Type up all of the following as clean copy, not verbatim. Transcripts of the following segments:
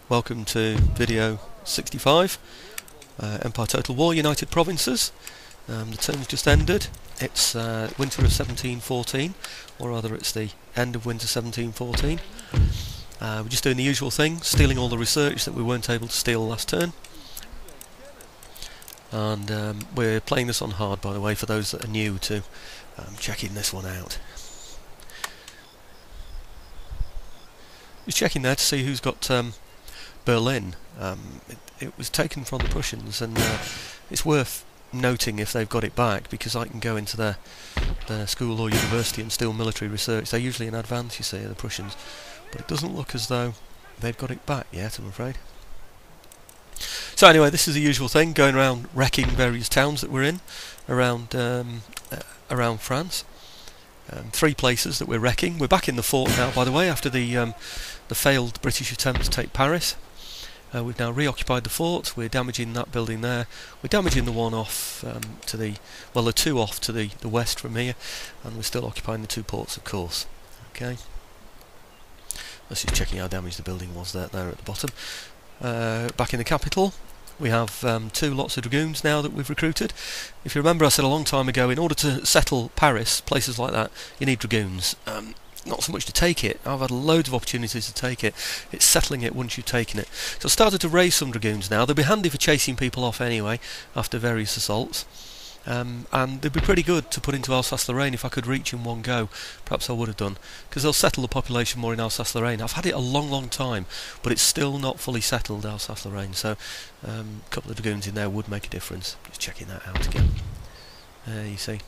welcome to video 65, Empire Total War, United Provinces. The term's just ended. It's winter of 1714, or rather it's the end of winter 1714. We're just doing the usual thing, stealing all the research that we weren't able to steal last turn. And we're playing this on hard, by the way, for those that are new to checking this one out. Just checking there to see who's got Berlin. It was taken from the Prussians, and it's worth noting if they've got it back, because I can go into their school or university and steal military research. They're usually in advance, you see, the Prussians, but it doesn't look as though they've got it back yet, I'm afraid. So anyway, this is the usual thing, going around wrecking various towns that we're in around France. 3 places that we're wrecking. We're back in the fort now, by the way, after the failed British attempt to take Paris. We've now reoccupied the fort. We're damaging that building there. We're damaging the one off to the two off to the west from here, and we're still occupying the 2 ports, of course. Okay. Let's just checking how damaged the building was there at the bottom. Back in the capital, we have 2 lots of Dragoons now that we've recruited. If you remember, I said a long time ago, in order to settle Paris, places like that, you need Dragoons. Not so much to take it. I've had loads of opportunities to take it. It's settling it once you've taken it. So I've started to raise some Dragoons now. They'll be handy for chasing people off anyway, after various assaults. And they'd be pretty good to put into Alsace-Lorraine if I could reach in one go. Perhaps I would have done, because they'll settle the population more in Alsace-Lorraine. I've had it a long time, but it's still not fully settled, Alsace-Lorraine, so a couple of Dragoons in there would make a difference. Just checking that out again. You see,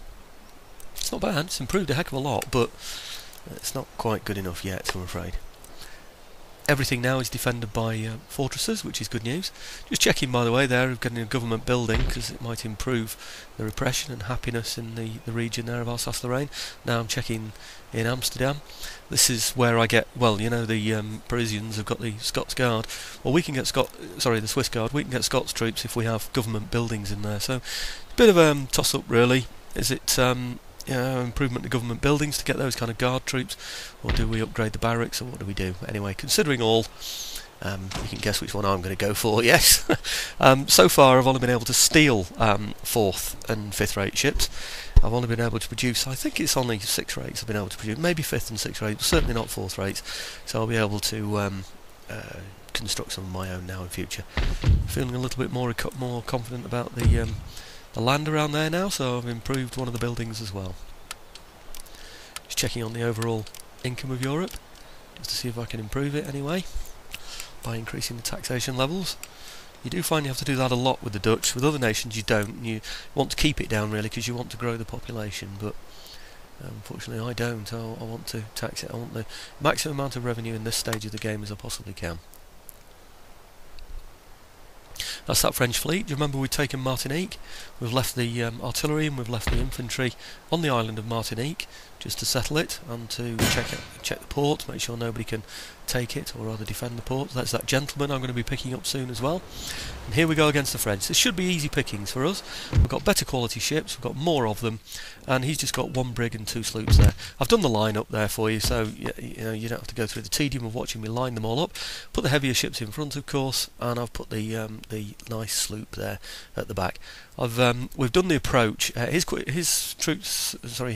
it's not bad. It's improved a heck of a lot, but it's not quite good enough yet, I'm afraid. Everything now is defended by fortresses, which is good news. Just checking, by the way, there, of getting a government building, because it might improve the repression and happiness in the region there of Alsace-Lorraine. Now I'm checking in Amsterdam. This is where I get, well, you know, the Parisians have got the Scots Guard. Well, we can get the Swiss Guard. We can get Scots troops if we have government buildings in there. So, a bit of a toss-up, really. Is it improvement to government buildings to get those kind of guard troops, or do we upgrade the barracks, or what do we do? Anyway, considering all, you can guess which one I'm going to go for. Yes. So far I've only been able to steal 4th and 5th rate ships. I've only been able to produce, I think it's only 6 rates I've been able to produce, maybe 5th and 6th rates, certainly not 4th rates, so I'll be able to construct some of my own now in future. Feeling a little bit more confident about the land around there now, so I've improved one of the buildings as well. Just checking on the overall income of Europe, just to see if I can improve it anyway, by increasing the taxation levels. You do find you have to do that a lot with the Dutch. With other nations you don't. You want to keep it down, really, because you want to grow the population, but unfortunately I don't. I want to tax it. I want the maximum amount of revenue in this stage of the game as I possibly can. That's that French fleet. Do you remember we've taken Martinique? We've left the artillery and we've left the infantry on the island of Martinique just to settle it and to check the port, make sure nobody can take it, or rather defend the port. That's that gentleman I'm going to be picking up soon as well. And here we go against the French. This should be easy pickings for us. We've got better quality ships, we've got more of them, and he's just got 1 brig and 2 sloops there. I've done the line up there for you, so you know, you don't have to go through the tedium of watching me line them all up. Put the heavier ships in front, of course, and I've put the nice sloop there at the back. We've done the approach. His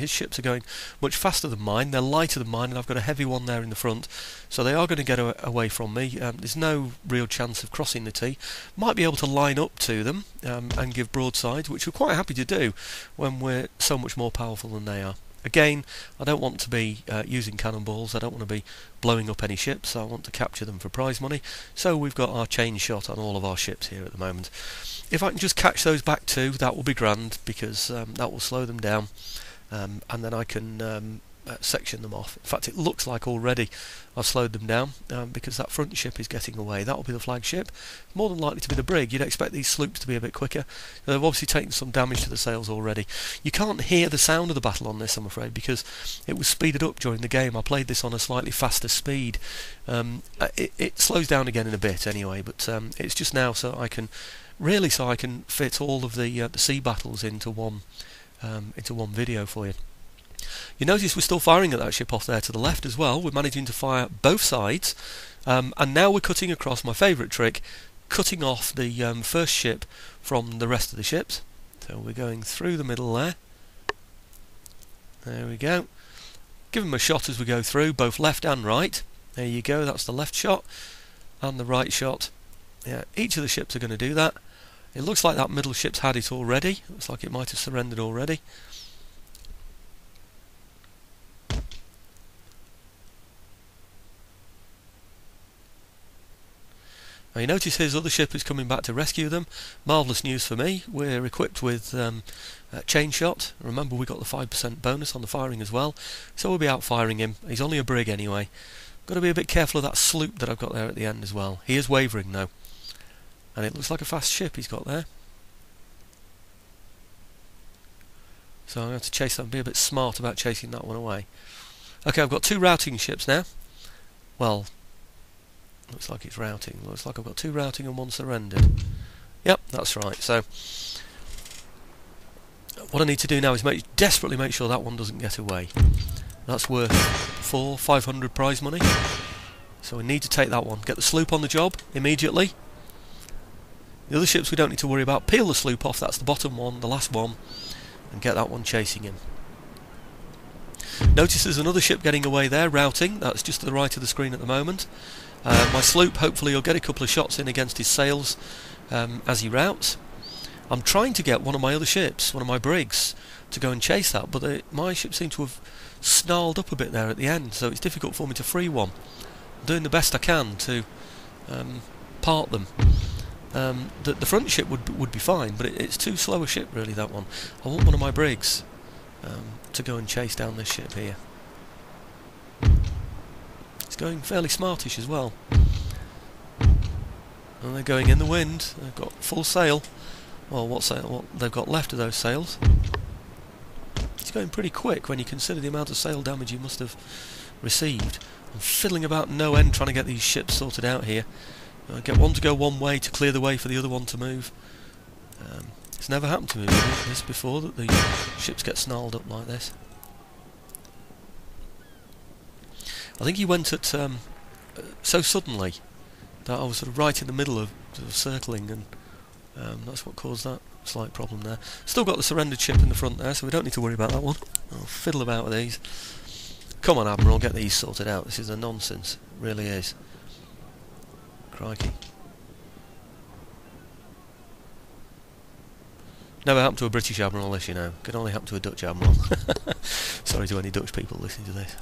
ships are going much faster than mine. They're lighter than mine, and I've got a heavy one there in the front, so they are going to get away from me. There's no real chance of crossing the T. Might be able to line up to them and give broadsides, which we're quite happy to do when we're so much more powerful than they are. Again, I don't want to be using cannonballs. I don't want to be blowing up any ships. I want to capture them for prize money. So we've got our chain shot on all of our ships here at the moment. If I can just catch those back too, that will be grand, because that will slow them down, and then I can section them off. In fact, it looks like already I've slowed them down, because that front ship is getting away. That will be the flagship. More than likely to be the brig. You'd expect these sloops to be a bit quicker. They've obviously taken some damage to the sails already. You can't hear the sound of the battle on this, I'm afraid, because it was speeded up during the game. I played this on a slightly faster speed. It slows down again in a bit anyway, but it's just now so I can fit all of the sea battles into one video for you. You notice we're still firing at that ship off there to the left as well. We're managing to fire both sides And now we're cutting across, my favourite trick, cutting off the first ship from the rest of the ships. So we're going through the middle there. There we go. Give them a shot as we go through, both left and right. There you go, that's the left shot and the right shot. Yeah, each of the ships are going to do that. It looks like that middle ship's had it already. Looks like it might have surrendered already. Now you notice his other ship is coming back to rescue them. Marvellous news for me. We're equipped with chain shot. Remember, we got the 5% bonus on the firing as well, so we'll be out firing him. He's only a brig anyway. Got to be a bit careful of that sloop that I've got there at the end as well. He is wavering though, and it looks like a fast ship he's got there. So I'm going to have to chase that and be a bit smart about chasing that one away. Okay, I've got 2 routing ships now. Well, looks like it's routing. Looks like I've got 2 routing and 1 surrendered. Yep, that's right. So what I need to do now is desperately make sure that one doesn't get away. That's worth 400-500 prize money. So we need to take that one. Get the sloop on the job immediately. The other ships we don't need to worry about. Peel the sloop off. That's the bottom one, the last one, and get that one chasing him. Notice there's another ship getting away there, routing. That's just to the right of the screen at the moment. My sloop, hopefully, will get a couple of shots in against his sails as he routes. I'm trying to get one of my other ships, one of my brigs, to go and chase that, but my ship seemed to have snarled up a bit there at the end, so it's difficult for me to free one. I'm doing the best I can to part them. The front ship would be fine, but it's too slow a ship, really, that one. I want one of my brigs to go and chase down this ship here. It's going fairly smartish as well. And they're going in the wind. They've got full sail. Well, what they've got left of those sails. It's going pretty quick when you consider the amount of sail damage you must have received. I'm fiddling about no end trying to get these ships sorted out here. Get one to go one way to clear the way for the other one to move. It's never happened to me this before, that the ships get snarled up like this. I think he went at so suddenly that I was sort of right in the middle of circling, and that's what caused that slight problem there. Still got the surrendered ship in the front there, so we don't need to worry about that one. I'll fiddle about with these. Come on, Admiral, get these sorted out. This is a nonsense, it really is. Crikey. Never happened to a British Admiral, this, you know. Could only happen to a Dutch Admiral. Sorry to any Dutch people listening to this.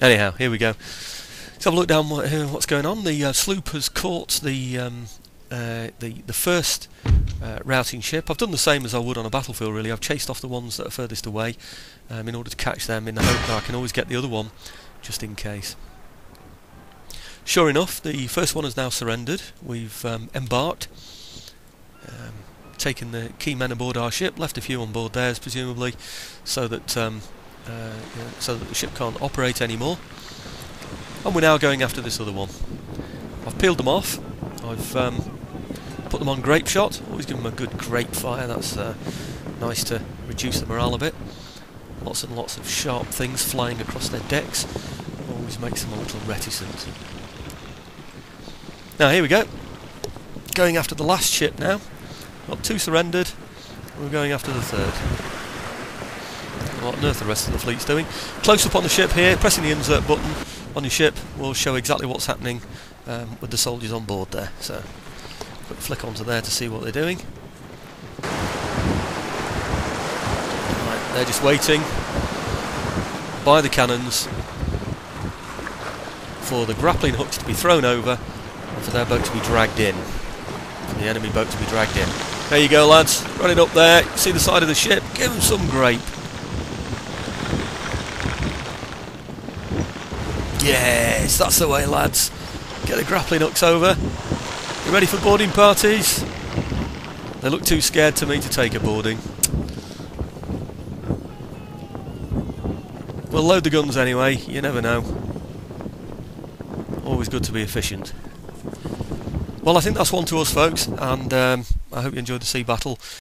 Anyhow, here we go. Let's have a look down what's going on. The sloop has caught the first routing ship. I've done the same as I would on a battlefield, really. I've chased off the ones that are furthest away in order to catch them, in the hope that I can always get the other one, just in case. Sure enough, the first one has now surrendered. We've embarked, taken the key men aboard our ship, left a few on board theirs, presumably, so that the ship can't operate anymore. And we're now going after this other one. I've peeled them off. I've put them on grape shot. Always give them a good grape fire. That's nice to reduce the morale a bit. Lots and lots of sharp things flying across their decks. Always makes them a little reticent. Now here we go. Going after the last ship now. Got 2 surrendered. We're going after the 3rd. What on earth the rest of the fleet's doing? Close up on the ship here. Pressing the insert button on your ship will show exactly what's happening with the soldiers on board there. So, quick flick onto there to see what they're doing. Right, they're just waiting by the cannons for the grappling hooks to be thrown over and for their boat to be dragged in. For the enemy boat to be dragged in. There you go, lads. Run it up there. See the side of the ship. Give them some grape. Yes, that's the way, lads. Get the grappling hooks over. You ready for boarding parties? They look too scared to me to take a boarding. We'll load the guns anyway, you never know. Always good to be efficient. Well, I think that's one to us, folks, and I hope you enjoyed the sea battle.